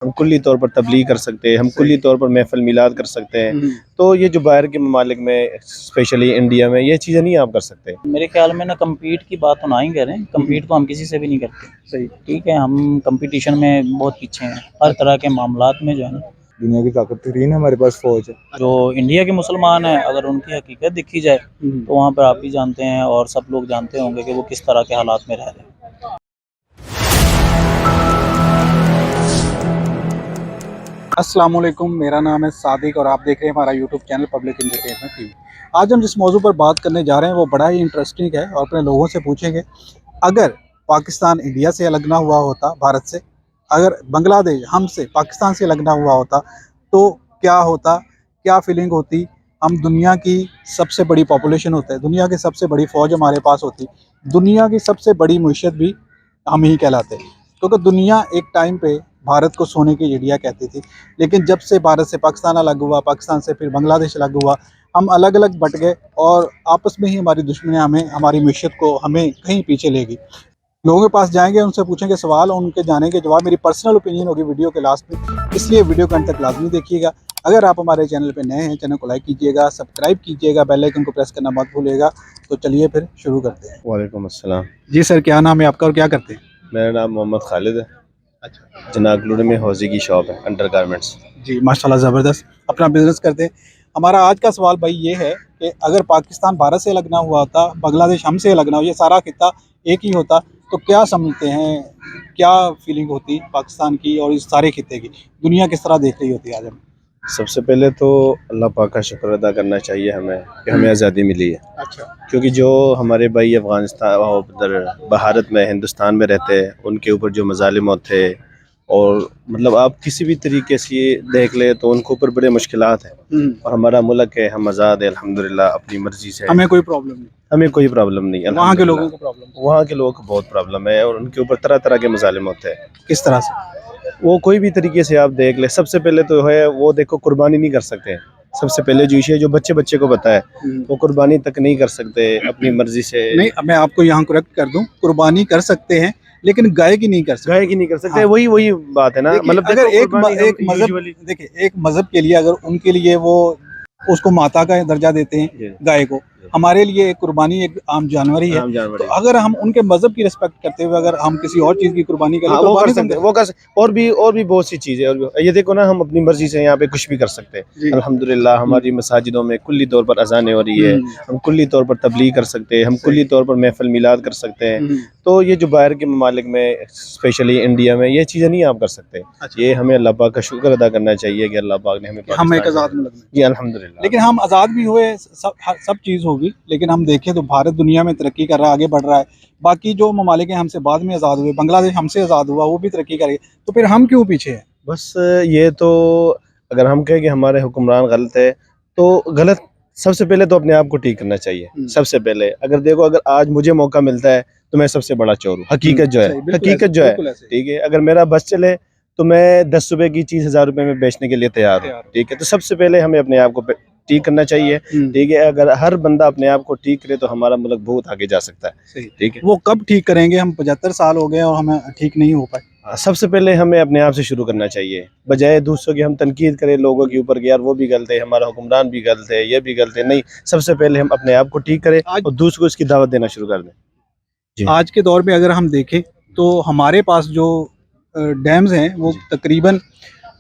हम कुल्ली तौर पर तबलीग कर सकते हैं, हम कुल्ली तौर पर महफिल मिलाद कर सकते हैं। तो ये जो बाहर के ममालिक में, स्पेशली इंडिया में, ये चीज़ें नहीं आप कर सकते। मेरे ख्याल में ना कम्पीट की बात तो ना ही करें, कम्पीट तो हम किसी से भी नहीं करते। सही। ठीक है, हम कंपटीशन में बहुत पीछे हैं हर तरह के मामलात में जो है ना। दुनिया की ताकतरीन हमारे पास फौज है। जो इंडिया के मुसलमान हैं, अगर उनकी हकीकत देखी जाए तो वहाँ पर आप भी जानते हैं और सब लोग जानते होंगे कि वो किस तरह के हालात में रह रहे हैं। अस्सलाम वालेकुम, मेरा नाम है सादिक और आप देख रहे हैं हमारा YouTube channel public entertainment TV. आज हम जिस मौजू पर बात करने जा रहे हैं वो बड़ा ही इंटरेस्टिंग है और अपने लोगों से पूछेंगे, अगर पाकिस्तान इंडिया से अलग ना हुआ होता, भारत से, अगर बांग्लादेश हमसे पाकिस्तान से अलग ना हुआ होता तो क्या होता, क्या फीलिंग होती। हम दुनिया की सबसे बड़ी पॉपुलेशन होते हैं, दुनिया की सबसे बड़ी फ़ौज हमारे पास होती, दुनिया की सबसे बड़ी मईशत भी हम ही कहलाते, क्योंकि दुनिया एक टाइम पे भारत को सोने की चिड़िया कहती थी। लेकिन जब से भारत से पाकिस्तान अलग हुआ, पाकिस्तान से फिर बांग्लादेश अलग हुआ, हम अलग अलग बट गए और आपस में ही हमारी दुश्मनियाँ हमें, हमारी मईशत को हमें कहीं पीछे ले गई। लोगों के पास जाएंगे, उनसे पूछेंगे सवाल और उनके जानेंगे जवाब। मेरी पर्सनल ओपिनियन होगी वीडियो के लास्ट में, इसलिए वीडियो को अंत तक लाजमी देखिएगा। अगर आप हमारे चैनल पर नए हैं, चैनल को लाइक कीजिएगा, सब्सक्राइब कीजिएगा, बेल आइकन को प्रेस करना मत भूलिएगा। तो चलिए फिर शुरू करते हैं। वालेकुम अस्सलाम। जी सर, क्या नाम है आपका और क्या करते हैं? मेरा नाम मोहम्मद खालिद है। अच्छा जनाकलूर में हौजी की शॉप है, अंडर गारमेंट्स। जी, माशाल्लाह ज़बरदस्त, अपना बिजनेस करते हैं। हमारा आज का सवाल भाई ये है कि अगर पाकिस्तान भारत से अलग ना हुआ होता, बांग्लादेश हमसे अलग ना हो, ये सारा खित्ता एक ही होता, तो क्या समझते हैं, क्या फीलिंग होती पाकिस्तान की और इस सारे खित्ते की? दुनिया किस तरह देख रही होती आज हम? सबसे पहले तो अल्लाह पाक का शुक्र अदा करना चाहिए हमें कि हमें आज़ादी मिली है। अच्छा। क्योंकि जो हमारे भाई अफ़गानिस्तान उधर भारत में, हिंदुस्तान में रहते हैं, उनके ऊपर जो मज़ालिम थे, और मतलब आप किसी भी तरीके से ये देख ले तो उनके ऊपर बड़े मुश्किलात हैं। और हमारा मुल्क है, हम आज़ाद है अल्हम्दुलिल्लाह, अपनी मर्ज़ी से, हमें कोई प्रॉब्लम नहीं, हमें कोई प्रॉब्लम नहीं है। वहाँ के लोगों को प्रॉब्लम, वहाँ के लोगों को बहुत प्रॉब्लम है और उनके ऊपर तरह तरह के मज़ालिम होते हैं। किस तरह से? वो कोई भी तरीके से आप देख ले, सबसे पहले तो है वो देखो, कुर्बानी नहीं कर सकते हैं। सबसे पहले जो इशू है, जो बच्चे को पता है, वो कुर्बानी तक नहीं कर सकते अपनी मर्जी से। नहीं, मैं आपको यहाँ करेक्ट कर दूं, कुर्बानी कर सकते हैं लेकिन गाय की नहीं कर सकते। गाय की नहीं कर सकते। हाँ। वही बात है ना। मतलब अगर एक मजहब, देखिए एक मजहब के लिए अगर उनके लिए वो उसको माता का दर्जा देते हैं गाय को, हमारे लिए एक कुर्बानी एक आम जानवर ही है। तो अगर हम उनके मजहब की रिस्पेक्ट करते हुए अगर हम किसी और चीज की कुर्बानी करें, वो कर सकते हैं, वो कर और भी बहुत सी चीजें। और ये देखो ना, हम अपनी मर्जी से यहाँ पे कुछ भी कर सकते हैं। अल्हम्दुलिल्लाह हमारी मसाजिदों में कुल्ली तौर पर अजानें हो रही है, हम कुल्ली तौर पर तबलीग कर सकते हैं, हम कुल्ली तौर पर महफिल मिलाद कर सकते हैं। तो ये जो बाहर के ममालिक में, स्पेशली इंडिया में, ये चीज़ें नहीं आप कर सकते। ये हमें अल्लाह पाक का शुक्र अदा करना चाहिए कि अल्लाह पाक ने हमें एक आज़ाद मुल्क में। जी अल्हम्दुलिल्लाह। लेकिन लेकिन हम आज़ाद भी हुए, सब चीज़ होगी, लेकिन हम देखें तो भारत दुनिया में तरक्की कर रहा है, आगे बढ़ रहा है। बाकी जो ममालिक हैं हमसे बाद में आज़ाद हुए, बांग्लादेश हमसे आज़ाद हुआ, वो भी तरक्की करेगी, तो फिर हम क्यों पीछे हैं? बस ये तो, अगर हम कहें कि हमारे हुक्मरान गलत है तो गलत। सबसे पहले तो अपने आप को ठीक करना चाहिए। सबसे पहले अगर देखो, अगर आज मुझे मौका मिलता है तो मैं सबसे बड़ा चोर हूँ। हकीकत जो है, हकीकत जो है, ठीक है। अगर मेरा बस चले तो मैं 10 रुपए की चीज़ 1000 रुपए में बेचने के लिए तैयार हूँ, ठीक है। तो सबसे पहले हमें अपने आप को ठीक करना चाहिए, ठीक है। अगर हर बंदा अपने आप को ठीक करे तो हमारा मुल्क बहुत आगे जा सकता है, ठीक है। वो कब ठीक करेंगे? हम 75 साल हो गए और हमें ठीक नहीं हो पाए। सबसे पहले हमें अपने आप से शुरू करना चाहिए, बजाय दूसरों की हम तनकीद करें लोगों के ऊपर कि यार वो भी गलत है, हमारा हुक्मरान भी गलत है, ये भी गलत है। नहीं, सबसे पहले हम अपने आप को ठीक करें और दूसरों को इसकी दावत देना शुरू कर दें। आज के दौर में अगर हम देखें तो हमारे पास जो डैम्स हैं वो तकरीबन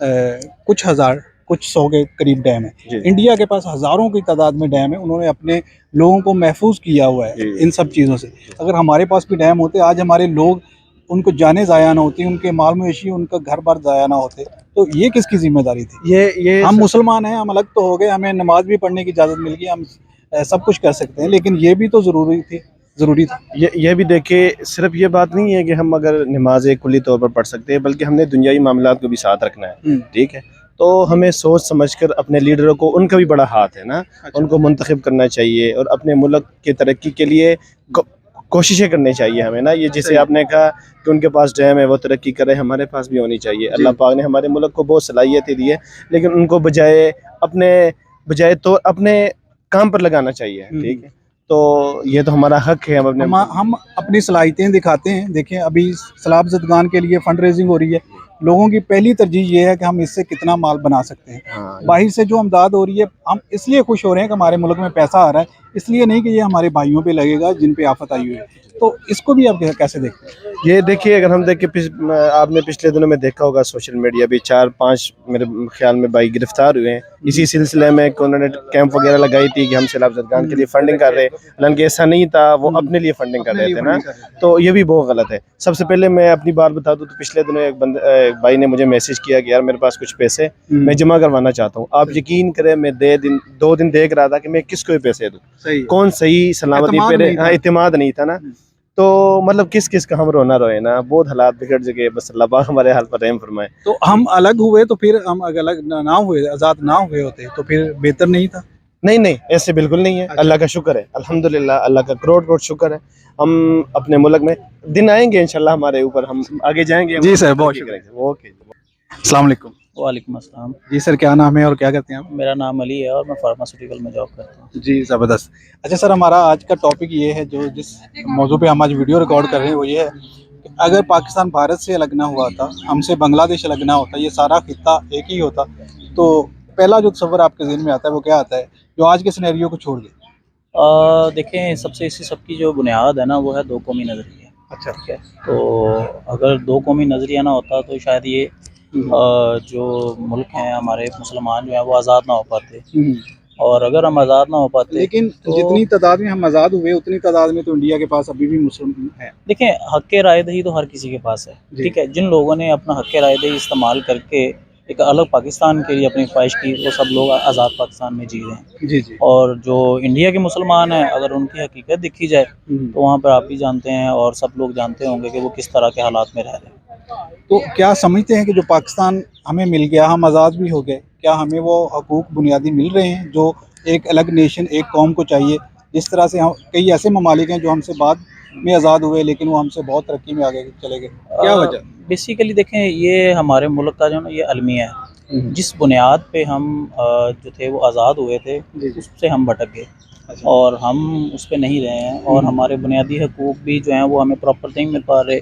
कुछ हज़ार, कुछ 100 के करीब डैम है। इंडिया के पास हज़ारों की तादाद में डैम है, उन्होंने अपने लोगों को महफूज किया हुआ है इन सब चीज़ों से। अगर हमारे पास भी डैम होते, आज हमारे लोग, उनको जाने ज़ाया ना होती, उनके माल मवेशी, उनका घर बार ज़ाया ना होते, तो ये किसकी जिम्मेदारी थी? ये हम मुसलमान हैं, हम अलग तो हो गए, हमें नमाज भी पढ़ने की इजाज़त मिल गई, हम सब कुछ कर सकते हैं, लेकिन ये भी तो ज़रूरी था। ये भी देखिए, सिर्फ ये बात नहीं है कि हम अगर नमाज़ें कुल्ली तौर पर पढ़ सकते हैं, बल्कि हमने दुनियाई मामलात को भी साथ रखना है, ठीक है। तो हमें सोच समझकर अपने लीडरों को, उनका भी बड़ा हाथ है ना, उनको मुंतखब करना चाहिए और अपने मुल्क की तरक्की के लिए कोशिशें करनी चाहिए हमें ना। ये जैसे आपने कहा कि उनके पास डैम है, वो तरक्की करे, हमारे पास भी होनी चाहिए। अल्लाह पाक ने हमारे मुल्क को बहुत सलाहियतें दी है, लेकिन उनको बजाय तो अपने काम पर लगाना चाहिए, ठीक है। तो ये तो हमारा हक है। हम अपनी सलाहियतें दिखाते हैं। देखें, अभी सलाब ज़दगान के लिए फंड रेजिंग हो रही है, लोगों की पहली तरजीह ये है कि हम इससे कितना माल बना सकते हैं। हाँ, बाहर से जो अमदाद हो रही है, हम इसलिए खुश हो रहे हैं कि हमारे मुल्क में पैसा आ रहा है, इसलिए नहीं कि ये हमारे भाइयों पे लगेगा जिन पे आफत आई हुई है। तो इसको भी आप कैसे देखते हैं? ये देखिए, अगर हम देखें आपने पिछले दिनों में देखा होगा सोशल मीडिया भी 4-5 मेरे ख्याल में भाई गिरफ्तार हुए हैं इसी सिलसिले में कि उन्होंने कैंप वगैरह लगाई थी कि हम सैलाब ज़दगान के लिए फंडिंग कर रहे हैं, हालांकि ऐसा नहीं था, वो अपने लिए फंडिंग कर रहे थे ना, तो ये भी बहुत गलत है। सबसे पहले मैं अपनी बात बता दूं तो पिछले दिनों एक भाई ने मुझे मैसेज किया कि यार मेरे पास कुछ पैसे मैं जमा करवाना चाहता हूँ। आप यकीन करें, मैं 2 दिन देख रहा था कि मैं किसको भी पैसे दूं, कौन सही सलामती पे इत्मीनान नहीं था ना, तो मतलब किस का हम रोना रोए ना, बहुत हालात बिगड़ चुके। बस अल्लाह पाक हमारे हाल पर रहम फरमाए। तो हम अलग हुए तो फिर हम अगर अलग ना हुए, आज़ाद ना हुए होते तो फिर बेहतर नहीं था? नहीं, ऐसे बिल्कुल नहीं है। अच्छा। अल्लाह का शुक्र है, अल्हम्दुलिल्लाह, अल्लाह का करोड़ शुक्र है। हम अपने मुल्क में दिन आएंगे इंशाल्लाह, हमारे ऊपर हम आगे जाएंगे। जी सर, बहुत शुक्रिया। ओके। अस्सलाम वालेकुम। वालेकुम अस्सलाम। जी सर, क्या नाम है और क्या करते हैं आप? मेरा नाम अली है और मैं फार्मास्यूटिकल में जॉब करता हूँ। जी ज़बरदस्त। अच्छा सर, हमारा आज का टॉपिक ये है, जो जिस मौजू पे हम आज वीडियो रिकॉर्ड कर रहे हैं वो ये है कि अगर पाकिस्तान भारत से अलग ना हुआ था, हमसे बांग्लादेश अलग ना होता, ये सारा खित्ता एक ही होता, तो पहला जो तस्वर आपके ज़हन में आता है वो क्या आता है, जो आज के सिनेरियो को छोड़ के? देखें, सबसे इसी सब की जो बुनियाद है ना, वो है दो कौमी नज़रिया। अच्छा। ठीक है, तो अगर दो कौमी नज़रिया ना होता तो शायद ये जो मुल्क हैं हमारे, मुसलमान जो हैं वो आज़ाद ना हो पाते। और अगर हम आज़ाद ना हो पाते, लेकिन तो जितनी तादाद में हम आज़ाद हुए उतनी तादाद में तो इंडिया के पास अभी भी मुस्लिम है। देखें, हक़ के राय दही तो हर किसी के पास है। ठीक है, जिन लोगों ने अपना हक़ के राय दही इस्तेमाल करके एक अलग पाकिस्तान के लिए अपनी ख्वाहिश की, वो सब लोग आज़ाद पाकिस्तान में जी रहे हैं। जी जी। और जो इंडिया के मुसलमान हैं, अगर उनकी हकीकत देखी जाए तो वहाँ पर आप भी जानते हैं और सब लोग जानते होंगे कि वो किस तरह के हालात में रह रहे हैं। तो क्या समझते हैं कि जो पाकिस्तान हमें मिल गया, हम आज़ाद भी हो गए, क्या हमें वो हकूक़ बुनियादी मिल रहे हैं जो एक अलग नेशन, एक कौम को चाहिए? जिस तरह से हम, कई ऐसे ममालिक हैं जो हमसे बाद में आज़ाद हुए लेकिन वो हमसे बहुत तरक्की में आगे चले गए, क्या वजह? बेसिकली देखें, ये हमारे मुल्क का जो ना ये अलमिया है, जिस बुनियाद पे हम जो थे वो आज़ाद हुए थे, उससे हम भटक गए। अच्छा। और हम उस पे नहीं रहे हैं, और हमारे बुनियादी हकूक़ भी जो हैं वो हमें प्रॉपर नहीं मिल पा रहे,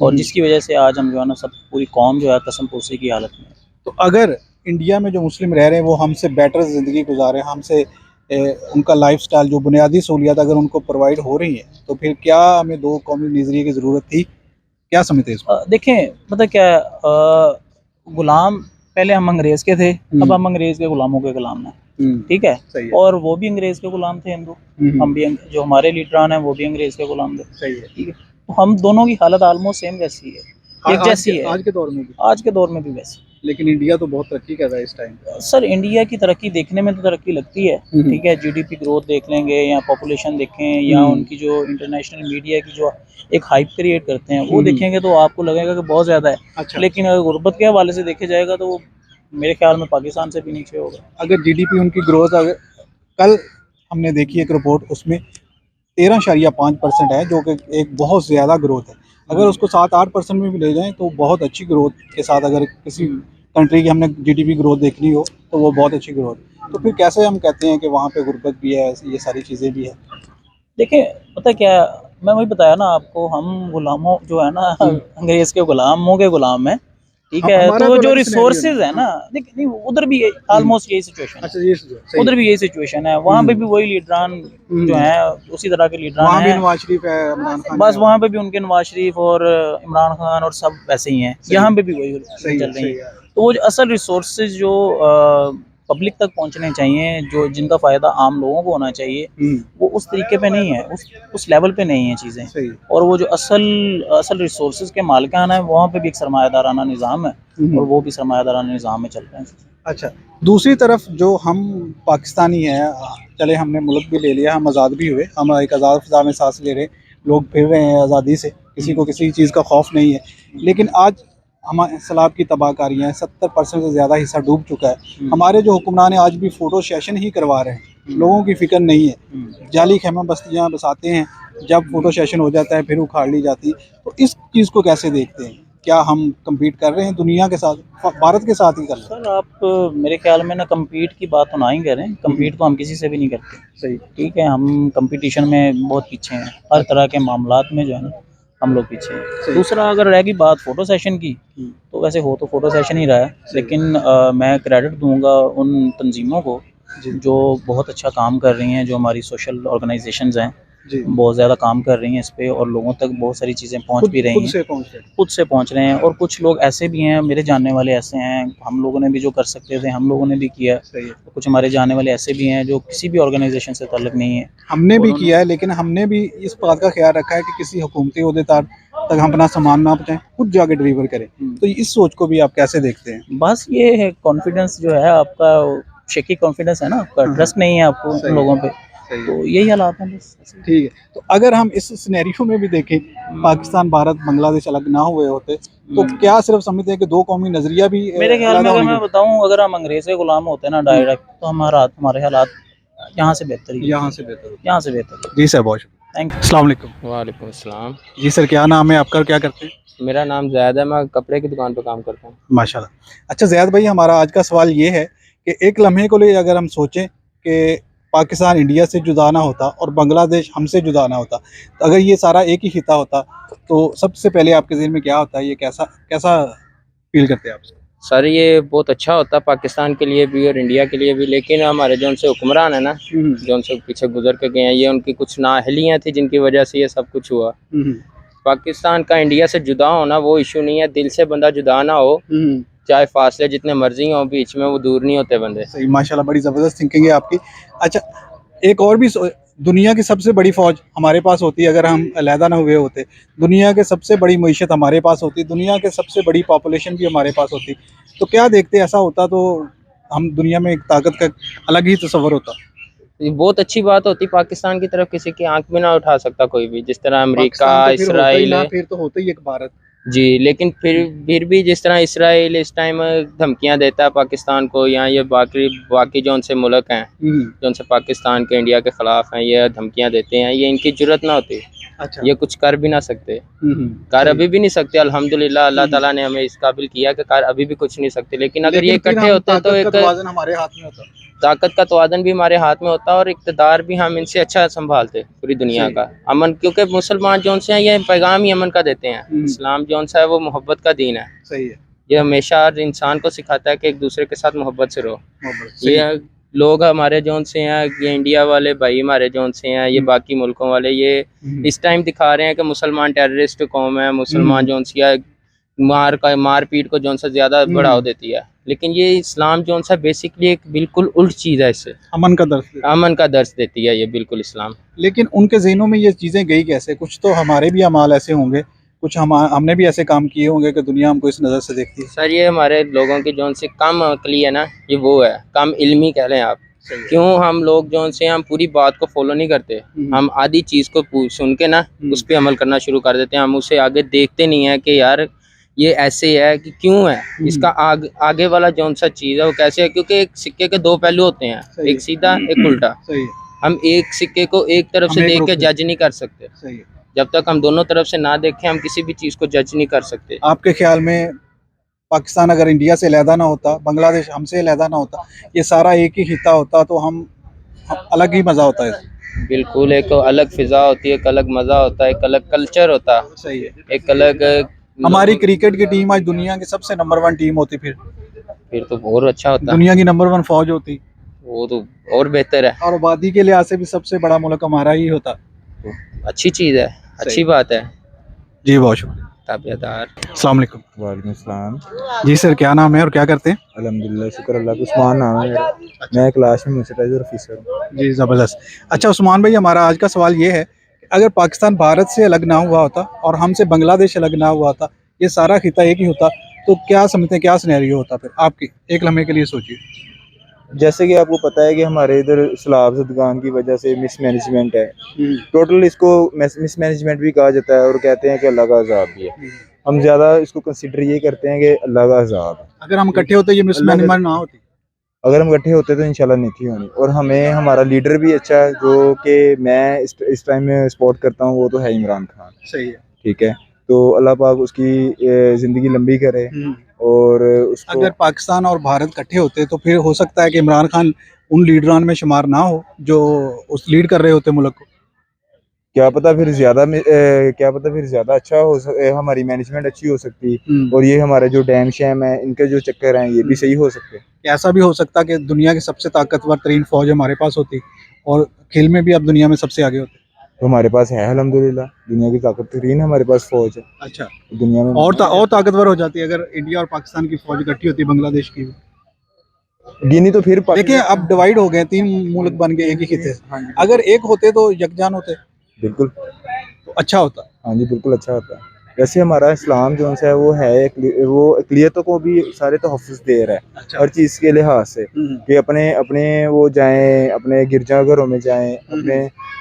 और जिसकी वजह से आज हम जो है ना, सब पूरी कौम जो है कसम पोसी की हालत में। तो अगर इंडिया में जो मुस्लिम रह रहे हैं वो हमसे बेटर ज़िंदगी गुजारे, हमसे उनका लाइफस्टाइल, जो बुनियादी सहूलियत अगर उनको प्रोवाइड हो रही है, तो फिर क्या हमें दो कौमी नज़रिए की ज़रूरत थी? क्या समझते हैं इसको? देखें, पता क्या है, गुलाम पहले हम अंग्रेज़ के थे, अब हम अंग्रेज़ के गुलामों के गुलाम हैं। ठीक है, सही है। और वो भी अंग्रेज़ के गुलाम थे हिंदू, हम भी जो हमारे लीडरान हैं वो भी अंग्रेज़ के गुलाम थे। सही है। ठीक है, तो हम दोनों की हालत आलमोस्ट सेम जैसी है, एक जैसी है। आज के दौर में भी। आज के दौर में भी वैसी। लेकिन इंडिया तो बहुत तरक्की कर रहा है इस टाइम। सर, इंडिया की तरक्की देखने में तो तरक्की लगती है, ठीक है, जीडीपी ग्रोथ देख लेंगे या पॉपुलेशन देखें या उनकी जो इंटरनेशनल मीडिया की जो एक हाइप क्रिएट करते हैं वो देखेंगे तो आपको लगेगा कि बहुत ज़्यादा है। अच्छा। लेकिन अगर गुर्बत के हवाले से देखे जाएगा तो वो मेरे ख्याल में पाकिस्तान से भी नीचे होगा। अगर जीडीपी उनकी ग्रोथ, अगर कल हमने देखी एक रिपोर्ट, उसमें 13.5% है, जो कि एक बहुत ज़्यादा ग्रोथ है। अगर उसको 7-8% में भी ले जाएं तो बहुत अच्छी ग्रोथ के साथ, अगर किसी कंट्री की हमने जीडीपी ग्रोथ देखनी हो तो वो बहुत अच्छी ग्रोथ। तो फिर कैसे हम कहते हैं कि वहाँ पे गुर्बत भी है, ये सारी चीज़ें भी है? देखिए, पता क्या है, मैं वही बताया ना आपको, हम गुलामों जो है ना, अंग्रेज़ के गुलामों के गुलाम हैं। ठीक है, हमारा तो तो जो अलग रिसोर्सेज सिनेरियो है ना, नहीं उधर भी ऑलमोस्ट यही सिचुएशन है। अच्छा, ये सही उधर भी यही सिचुएशन है, वहाँ पे भी वही लीडरान जो हैं, उसी तरह के लीडरान वहाँ भी हैं। नवाज शरीफ है, इमरान खान बस है। वहाँ पे भी उनके नवाज शरीफ और इमरान खान और सब वैसे ही हैं, यहाँ पे भी वही चल रही सही है। है। तो वो जो असल रिसोर्सेज जो पब्लिक तक पहुँचने चाहिए, जो जिनका फ़ायदा आम लोगों को होना चाहिए, वो उस तरीके पे नहीं है, उस लेवल पे नहीं है चीज़ें। सही है। और वो जो असल रिसोर्सेज के मालिकान है, वहाँ पे भी एक सरमायादाराना निज़ाम है, और वो भी सरमायादाराना निज़ाम में चल रहे हैं। अच्छा, दूसरी तरफ जो हम पाकिस्तानी हैं, चले हमने मुल्क भी ले लिया, हम आज़ाद भी हुए, हम एक आज़ाद फ़िज़ा में सांस ले रहे, लोग फिर रहे हैं आज़ादी से, किसी को किसी चीज़ का खौफ नहीं है। लेकिन आज हमारे सैलाब की तबाहकारियाँ हैं, 70% से ज़्यादा हिस्सा डूब चुका है। हमारे जो हुक्मरान आज भी फ़ोटो सेशन ही करवा रहे हैं, लोगों की फ़िक्र नहीं है। जाली खैमा बस्तियाँ बसाते हैं, जब फ़ोटो सेशन हो जाता है फिर उखाड़ ली जाती है। तो इस चीज़ को कैसे देखते हैं? क्या हम कम्पीट कर रहे हैं दुनिया के साथ, भारत के साथ ही कर रहे हैं? सर, आप मेरे ख्याल में ना कम्पीट की बात तो ना ही करें, कम्पीट तो हम किसी से भी नहीं करते। सही। ठीक है, हम कंपटीशन में बहुत पीछे हैं, हर तरह के मामलात में जो है ना हम लोग पीछे हैं। दूसरा अगर रहेगी बात फोटो सेशन की, तो वैसे हो तो फोटो सेशन ही रहा है, लेकिन मैं क्रेडिट दूंगा उन तंजीमों को जो बहुत अच्छा काम कर रही हैं, जो हमारी सोशल ऑर्गेनाइजेशंस हैं बहुत ज़्यादा काम कर रही हैं इस पे, और लोगों तक बहुत सारी चीज़ें पहुंच भी रही हैं, खुद से पहुंच रहे हैं। और कुछ लोग ऐसे भी हैं, मेरे जानने वाले ऐसे हैं, हम लोगों ने भी जो कर सकते थे हम लोगों ने भी किया, तो कुछ हमारे जानने वाले ऐसे भी हैं जो किसी भी ऑर्गेनाइजेशन से ताल्लुक़ नहीं है, हमने भी किया है, लेकिन हमने भी इस बात का ख्याल रखा है कि किसी हुकूमती ओहदेदार तक हम अपना सामान ना पहुँचाएं, खुद जाके डिलीवर करें। तो इस सोच को भी आप कैसे देखते हैं? बस ये है कॉन्फिडेंस जो है आपका, शेकी कॉन्फिडेंस है ना आपका, ट्रस्ट नहीं है आपको उन लोगों पे, तो यही हालात हैं बस। ठीक है, तो अगर हम इस सिनेरियो में भी देखें, पाकिस्तान, भारत, बांग्लादेश अलग ना हुए होते तो क्या सिर्फ समझते हैं कि दो कौमी नजरिया भी मेरे ख्याल में अगर मैं बताऊं, अगर हम अंग्रेज के गुलाम होते ना डायरेक्ट, तो हमारे हालात यहाँ से बेहतर ही, यहाँ से बेहतर। जी सर, बहुत शुक्रिया, थैंक यू। अस्सलाम वालेकुम। वालेकुम अस्सलाम। जी सर, क्या नाम है आपका और क्या करते हैं? मेरा नाम ज़ैद है, मैं कपड़े की दुकान पे काम करता हूँ। माशाल्लाह। अच्छा ज़ैद भाई, हमारा आज का सवाल ये है कि एक लम्हे को लिए अगर हम सोचें कि पाकिस्तान इंडिया से जुदा ना होता और बांग्लादेश हमसे जुदा ना होता, तो अगर ये सारा एक ही खिता होता, तो सबसे पहले आपके ज़हन में क्या होता है? ये कैसा फील करते हैं आप? सर ये बहुत अच्छा होता पाकिस्तान के लिए भी और इंडिया के लिए भी, लेकिन हमारे जो उनसे हुक्मरान है ना, जो उनसे पीछे गुजर के गए हैं, ये उनकी कुछ नाअहलियाँ थी जिनकी वजह से ये सब कुछ हुआ। पाकिस्तान का इंडिया से जुदा होना वो इशू नहीं है, दिल से बंदा जुदा ना हो, चाहे फासले जितने मर्जी हो बीच में, वो दूर नहीं होते बंदे। सही, माशाल्लाह, बड़ी ज़बरदस्त थिंकिंग है आपकी। अच्छा, एक और भी, दुनिया की सबसे बड़ी फ़ौज हमारे पास होती, अगर हम अलहदा ना हुए होते, दुनिया के सबसे बड़ी मईशत हमारे पास होती, दुनिया के सबसे बड़ी पॉपुलेशन भी हमारे पास होती, तो क्या देखते ऐसा होता तो हम दुनिया में एक ताकत का अलग ही तस्वर होता? ये बहुत अच्छी बात होती, पाकिस्तान की तरफ किसी की आंख भी ना उठा सकता कोई भी, जिस तरह अमेरिका, इसराइल, फिर तो होता ही एक भारत। जी, लेकिन फिर भी जिस तरह इसराइल इस टाइम धमकियां देता है पाकिस्तान को, या ये बाकी जो उनसे मुल्क हैं जो उनसे पाकिस्तान के, इंडिया के ख़िलाफ़ हैं, ये धमकियां देते हैं, ये इनकी जुर्रत ना होती। अच्छा। ये कुछ कर भी ना सकते, कर अभी भी नहीं सकते। अल्हम्दुलिल्लाह अल्लाह ताला ने हमें इस काबिल किया कि कर अभी भी कुछ नहीं सकते, लेकिन अगर ये इकट्ठे होते तो एक हमारे हाथ में होता, ताकत का तवाज़ुन भी हमारे हाथ में होता, और इक़्तिदार भी हम इनसे अच्छा संभालते पूरी दुनिया का अमन, क्योंकि मुसलमान जो से हैं ये पैगाम ही अमन का देते हैं। इस्लाम जो सा है वो मोहब्बत का दीन है। सही है। ये हमेशा हर इंसान को सिखाता है कि एक दूसरे के साथ मोहब्बत से रहो। ये लोग हमारे जोन से हैं, ये इंडिया वाले भाई हमारे जोन से हैं, ये बाकी मुल्कों वाले, ये इस टाइम दिखा रहे हैं कि मुसलमान टेररिस्ट कौम है, मुसलमान जोन से मार पीट को जोन से ज़्यादा बढ़ावा देती है, लेकिन ये इस्लाम जोन सा बेसिकली एक बिल्कुल उल्ट चीज़ है, इससे अमन का दर्स देती है ये बिल्कुल इस्लाम। लेकिन उनके जहनों में ये चीज़ें गई कैसे? कुछ तो हमारे भी अमाल ऐसे होंगे, कुछ हमने भी ऐसे काम किए होंगे कि दुनिया हमको इस नज़र से देखती है। सर ये हमारे लोगों की जोन से कम अकली है ना, ये वो है, कम इल्मी कह लें आप। क्यों हम लोग जो से हम पूरी बात को फॉलो नहीं करते, हम आधी चीज़ को सुन के ना उस पर अमल करना शुरू कर देते हैं, हम उसे आगे देखते नहीं है कि यार ये ऐसे है कि क्यों है, इसका आगे वाला जौन सा चीज़ है वो कैसे है, क्योंकि एक सिक्के के दो पहलू होते हैं, एक सीधा एक उल्टा। हम एक सिक्के को एक तरफ से देख के जज नहीं कर सकते, जब तक हम दोनों तरफ से ना देखें हम किसी भी चीज़ को जज नहीं कर सकते। आपके ख्याल में पाकिस्तान अगर इंडिया से अलहदा ना होता, बांग्लादेश हमसे अलहदा ना होता, ये सारा एक ही खिता होता, तो हम अलग ही मज़ा होता है? बिल्कुल, एक अलग फिजा होती है, एक अलग मज़ा होता है, एक अलग कल्चर होता है। सही है। एक अलग हमारी क्रिकेट की टीम आज दुनिया की सबसे नंबर 1 टीम होती, फिर तो और अच्छा होता, दुनिया की नंबर 1 फौज होती, वो तो और बेहतर है, और आबादी के लिहाज से भी सबसे बड़ा मुल्क हमारा ही होता। अच्छी चीज़ है, अच्छी बात है। जी बहुत शुक्रिया। ताबियादार। अस्सलाम वालेकुम। वालेकुम सलाम। जी सर, क्या नाम है और क्या करते हैं? अल्हम्दुलिल्लाह, शुक्र अल्लाह का। उस्मान नाम है मेरा, मैं क्लास में मॉनिटराइजर ऑफिसर हूँ। जी ज़बरदस्त। अच्छा उस्मान भाई, हमारा आज का सवाल ये है कि अगर पाकिस्तान भारत से अलग ना हुआ होता और हमसे बांग्लादेश अलग ना हुआ होता, ये सारा खिता एक ही होता, तो क्या समझते हैं क्या सिनेरियो होता? फिर आपकी एक लम्हे के लिए सोचिए। जैसे कि आपको पता है कि हमारे इधर सलाब से दुकान की वजह से मिसमैनेजमेंट है, टोटल इसको मिसमैनेजमेंट भी कहा जाता है, और कहते हैं कि अल्लाह का अज़ाब भी है। हम ज़्यादा इसको कंसिडर ये करते हैं कि अल्लाह का अज़ाब है। अगर हम इकट्ठे होते ये मिसमैनेजमेंट ना होती, अगर हम इकट्ठे होते तो इंशाल्लाह नहीं थी होनी। और हमें हमारा लीडर भी अच्छा है, जो कि मैं इस टाइम में सपोर्ट करता हूँ, वो तो है इमरान खान। सही है। ठीक है, तो अल्लाह पाक उसकी ज़िंदगी लंबी करे। और उसको, अगर पाकिस्तान और भारत इकट्ठे होते तो फिर हो सकता है कि इमरान खान उन लीडरान में शुमार ना हो जो उस लीड कर रहे होते मुल्क को। क्या पता फिर ज़्यादा अच्छा हमारी मैनेजमेंट अच्छी हो सकती, और ये हमारे जो डैम शैम है इनके जो चक्कर हैं ये भी सही हो सकते। ऐसा भी हो सकता कि दुनिया की सबसे ताकतवर तरीन फौज हमारे पास होती और खेल में भी अब दुनिया में सबसे आगे होते। तो हमारे पास है अल्हम्दुलिल्लाह, दुनिया की ताकतरीन हमारे पास फौज है अच्छा, दुनिया में। और ताकतवर हो जाती है अगर इंडिया और पाकिस्तान की फौज इकट्ठी होती, बांग्लादेश की भी। गिनी तो फिर देखिए अब डिवाइड हो गए, 3 मुल्क बन गए एक ही खिते। अगर एक होते तो यकजान होते बिल्कुल, तो अच्छा होता। हाँ जी बिल्कुल अच्छा होता है। वैसे हमारा इस्लाम जो है वो है वो अक़लियतों को भी सारे तहफ़्फ़ुज़ दे रहा है, अच्छा। हर चीज़ के लिहाज से कि अपने अपने वो जाएं, अपने गिरजाघरों में जाएं, अपने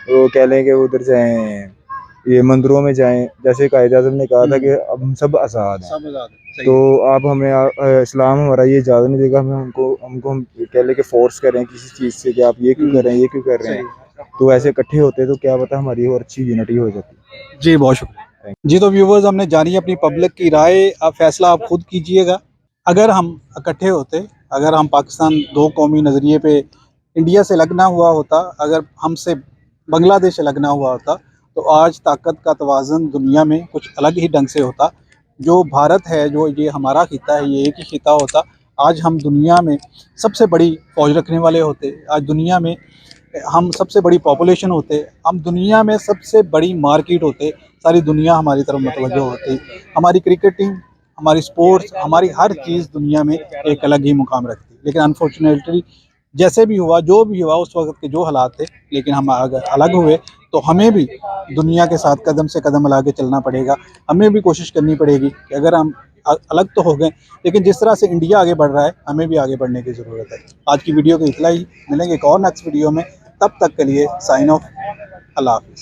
वो कह लें कि उधर जाएं, ये मंदिरों में जाएं। जैसे कायद-ए-आज़म ने कहा था कि अब हम सब आज़ाद हैं, सब आज़ाद हैं, सही तो आप हमें इस्लाम हमारा ये इजाज़त नहीं देगा हमें हमको हम कह लें कि फ़ोर्स करें किसी चीज़ से कि आप ये क्यों कर रहे हैं, ये क्यों कर रहे हैं। तो ऐसे इकट्ठे होते तो क्या पता हमारी और अच्छी यूनिटी हो जाती। जी बहुत शुक्रिया जी। तो व्यूवर्स हमने जानी अपनी पब्लिक की राय, अब फैसला आप खुद कीजिएगा। अगर हम इकट्ठे होते, अगर हम पाकिस्तान दो कौमी नज़रिए पे इंडिया से लगना हुआ होता, अगर हमसे बांग्लादेश से लगना हुआ होता, तो आज ताकत का तवाज़ुन दुनिया में कुछ अलग ही ढंग से होता। जो भारत है, जो ये हमारा खिता है, ये एक ही खिता होता। आज हम दुनिया में सबसे बड़ी फ़ौज रखने वाले होते, आज दुनिया में हम सबसे बड़ी पॉपुलेशन होते, हम दुनिया में सबसे बड़ी मार्केट होते, सारी दुनिया हमारी तरफ मुतवज्जो होती। हमारी क्रिकेट टीम, हमारी स्पोर्ट्स, हमारी हर चीज़ दुनिया में एक अलग ही मुकाम रखती। लेकिन अनफॉर्चुनेटली जैसे भी हुआ, जो भी हुआ, उस वक्त के जो हालात थे, लेकिन हम अगर अलग हुए तो हमें भी दुनिया के साथ कदम से कदम मिला के चलना पड़ेगा। हमें भी कोशिश करनी पड़ेगी कि अगर हम अलग तो हो गए, लेकिन जिस तरह से इंडिया आगे बढ़ रहा है, हमें भी आगे बढ़ने की ज़रूरत है। आज की वीडियो को इतना ही, मिलेंगे एक और नेक्स्ट वीडियो में, तब तक के लिए साइन ऑफ, अल्लाह हाफ़िज़।